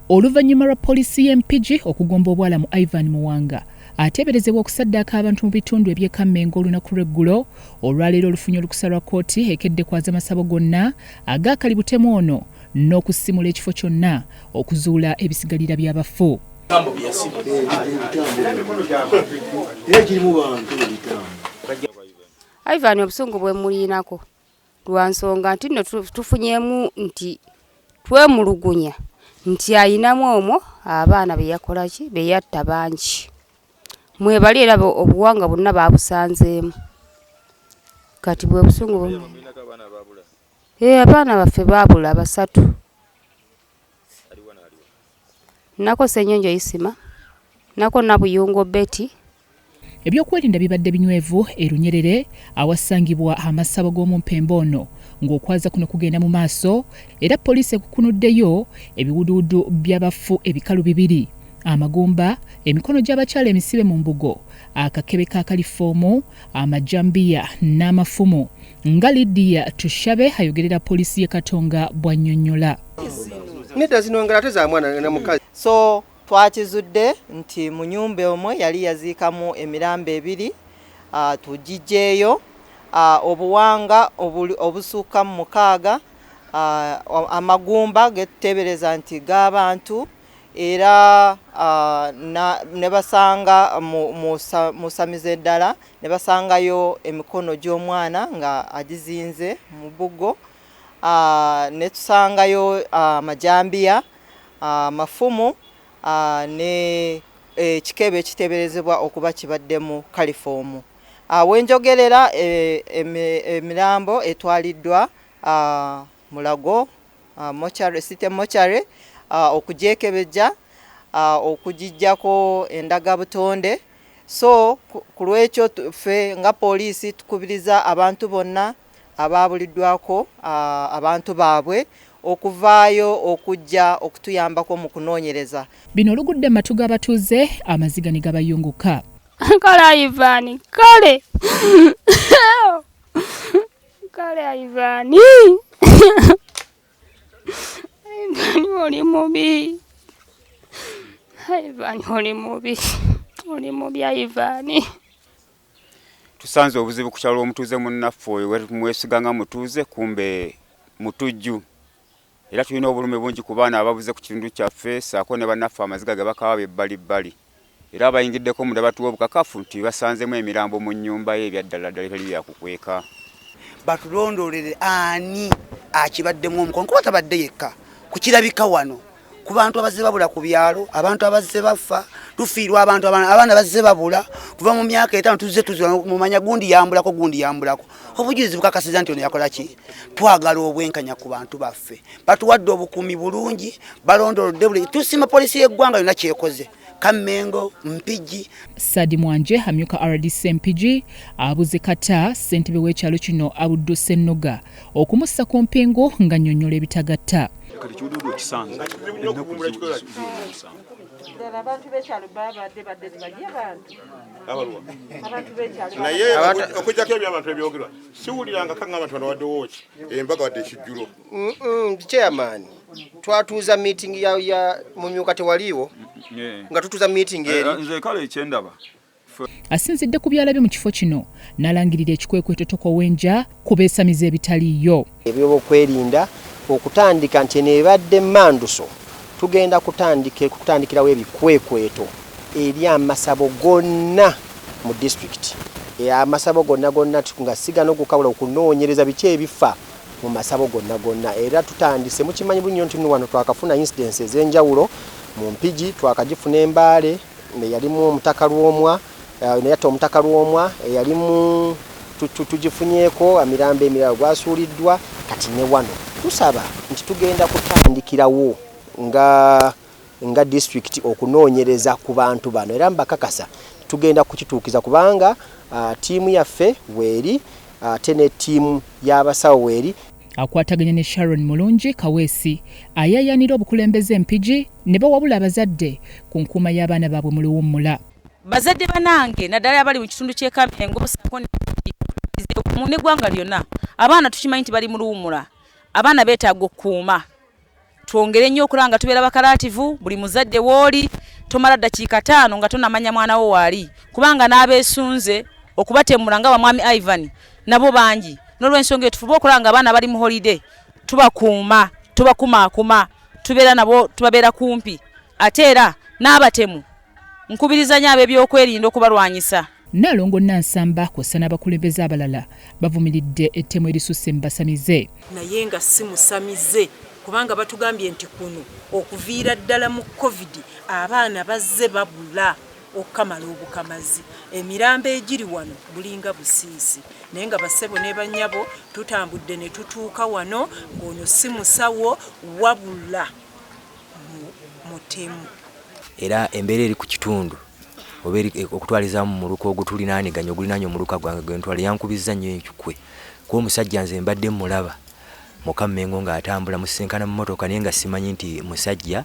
Oluvannyuma lwa poliisi y'Empigi okugomba obwala mu Ivan Muwanga ateeberezebwa okusaddaaka abantu mu bitundu eby'e Kammengo olunaku lw'eggulo olwaleero olufunye olukusa lwa kkooti ekedde kwaza masabo gonna agaakali butemu ono n'okusimula ekifo kyonna okuzuula ebisigalira by'abafu. Ivan obusungu bwe muliinako lwa nsonga nti nno tufunyeemu nti twemulugunya nti ayinamu omwo abaana be yakola ki be yatta bangi mwebali era obuwanga bonna babusanzeemu kati bwe busungu bwe abaana baffe baabula basatu nako Ssenyonjo Isima nako Nabuyungo Betty. Ebyokwerinda bibadde binywevu e Lunyerere awasangibwa amasabo g'omumpembe ono ng'okwaza kuno kugenda mu maaso era poliisi ekukunuddeyo ebiwuduwudu by'abafu ebikalu 2, amagumba, emikono gy'abakyala emisibe mu mbugo, akakebe ka kalifoomu, amajambiya n'amafumu nga Lydia Tushabe ayogerera poliisi y'e Katonga bw'annyonnyola. Nedda zino ngala za mwana na mukazi. So twakizudde nti mu nyumba omwe yali yaziikamu emirambo 2 tugijjeeyo obuwanga obusukka mu 6 amagumba getuteebereza nti g'abantu era ne basanga mu samize ddala ne basangayo emikono gy'omwana nga agizinze mu buggo ne tusangayo amajambiya amafumu ne ekikebe ekiteeberezebwa okuba kibaddemu kalifoomu. Wenjogerera emirambo etwaliddwa Mulago mochare site mochare okugyekebejja okugijjako endaga butonde. So ku lwekyo ffe nga poliisi tukubiriza abantu bonna ababuliddwako abantu baabwe okuvaayo okujja okutuyambako mu kunoonyereza. Bino olugudde matu g'abatuuze amaziga ne gabayunguka. Kale Ivan, kale kale Ivan. Ivan oli mubi. Ivan oli mubi. Oli mubi Ivan. Tusanze obuzibu ku kyalo omutuuze munnaffe oyo mwesiganga mutuuze kumbe mutujju. Era tulina obulume bungi ku baana ababuze ku kitundu kyaffe saako ne bannaffe amaziga ge bakawa ebbalibbali. Era abayingiddeko mu batuwa obukakafu nti basanzemu emirambo mu nnyumba ye ebyaddala ddala ebitali byakukweka. Batulondolere ani akibaddemu omukono kuba tabadde yekka kukirabika wano ku bantu abazze babula ku byalo abantu abazze bafa tufiirwa abantu abaana bazze babula kuva mu myaka 5 tuzze mu manya gundi yambulako obujulizi bukakasiza nti ono yakola ki twagala obwenkanya ku bantu baffe batuwadde obukumi bulungi balondolodde buli tusima poliisi y'eggwanga yonna kyekoze Kammengo Mpigi. Sadi Mwanje amyuka RDC Mpigi abuze kata ssentebe w'ekyalo kino Abuddu Ssennoga okumussa ku mpingu nga nnyonnyola ebitagatta. Kati kiwuduwudu okisanze abantu b'ekyalo babadde baggye abantu naye okujjako ebyabantu ebyogerwa siwuliranga kanga abantu bano waddewo ki embaga wadde ekijjulo. Chairman twatuuza meeting ya mumyuka tewaliiwo nga tutuuza meeting eri nze kale ekyendaba asinzidde ku byalabye mu kifo kino n'alangirira ekikwekweto Tokowenja kubeesamiza ebitaliiyo. Ebyokwerinda okutandika nti nebadde manduso tugenda kutandikirawo ebikwekweto eri amasabo gonna mu district. Amasabo gonna nga sigana okukawula okunoonyereza biki ebifa mu masabo gonna era tutandise mukimanyi bunnyo nti wano twakafuna incidents ez'enjawulo mu Mpigi twakagifuna Embaale yalimu omutaka lw'omwa neyatta omutaka lw'omwa yalimu tugifunyeeko amirambo emirala gwasuuliddwa kati ne wano tusaba nti tugenda kutandikirawo nga district okunoonyereza ku bantu bano era mbakakasa tugenda kukituukiza kubanga tiimu yaffe weeri ate ne tiimu y'abasawo weeri. Akwataganya ne Sharon Mulungi Kaweesi ayayanira obukulembeze Mpigi ne bawabula abazadde ku nkuuma y'abaana baabwe mu luwummula. Bazadde banange naddala abali mu kitundu ky'e Kammengo saako n'eggwanga lyonna abaana tukimanyi nti bali mu luwummula abaana beetaaga okukuuma twongere nnyo okulanga tubeera bakalaativu buli muzadde wooli tomala ddakiika 5 nga tonamanya mwana wo waali kubanga n'abeesunze okubatemula nga bamwami Ivan nabo bangi n'olw'ensonga eyo tufube okulanga abaana bali mu holiday tubakuuma tubakumaakuma tubeera nabo tubabeera kumpi ate era n'abatemu nkubirizanya ab'ebyokwerinda okubalwanyisa. Nnalongo Nansamba kw'ossa n'abakulembeze abalala bavumiridde ettemu erisusse mu basamize. Naye nga si musamize kubanga batugambye nti kuno okuviira ddala mu COVID abaana bazze babula okamala obukamazi emirambo egiri wano bulinga busiisi naye nga bassebo ne bannyabo tutambudde ne tutuuka wano ng'ono si musawo wabula mutemu. Era embeera eri ku kitundu oba okutwaliza mu muluka ogutulinaaniganya ogulinaanya omuluka gwange gwe ntwala yankubizza nnyo enkikwe kuba omusajja nze mbadde mulaba muka Mmengo ng'atambula musisinkana mu mmotoka naye nga simanyi nti musajja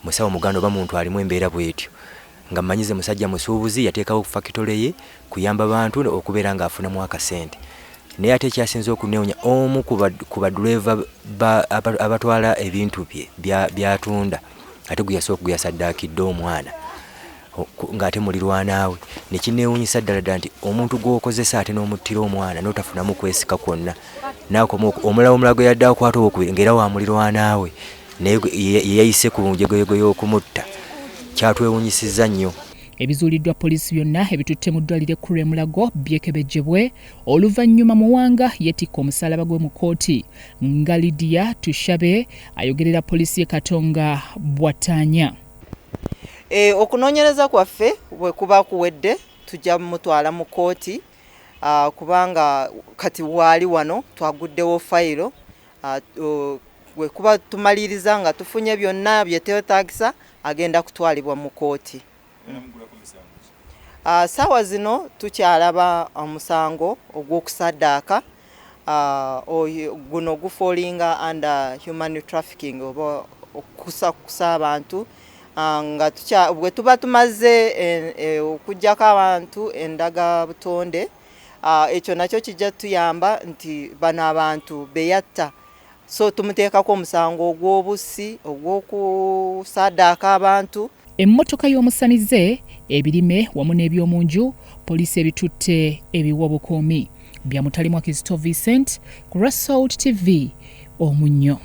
musawo muganda oba muntu alimu embeera bw'etyo nga mmanyize musajja musuubuzi yateekawo fakitole ye kuyamba bantu okubeera ng'afunamu akasente naye ate ekyasinze okuneewunya omu ku baduleva abatwala ebintu bye byatunda ate gwe yasaddaakidde omwana ng'ate mulirwanaawe ne kineewunyisa ddala nti omuntu gw'okozesa ate n'omuttira omwana n'otafunamu kwesika kwonna naawe omulala omulala gwe yadde akwata okubiri ng'era wa mulirwanaawe naye yeyayise ku njegoyego y'okumutta kyatwewunyisizza nnyo. Ebizuuliddwa poliisi byonna ebitutte mu ddwaliro ekkulu e Mulago byekebejjebwe oluvannyuma Muwanga yeetikka omusalaba gwe mu kkooti nga Lydia Tushabe ayogerera poliisi y'e Katonga Bwatanya. Okunoonyereza kwaffe bwe kuba kuwedde tujja mutwala mu kkooti kubanga kati waali wano twaguddewo fayiro bwe kuba tumaliriza nga tufunye byonna byeteetaagisa agenda kutwalibwa mu kkooti. Saawa zino tukyalaba omusango ogw'okusaddaaka guno gufoolinga under human trafficking oba okukusa abantu nga bwe tuba tumaze okuggyako abantu endaga butonde ekyo nakyo kijja tuyamba nti bano abantu beyatta so tumuteekako omusango ogw'obusi ogw'okusaddaaka abantu. Emmotoka y'omusanize ebirime wamu n'ebyomunju poliisi ebitutte ebiwa bukuumi bya Mutali Mwakizito Vincent ku Rasalt TV Omunnyo.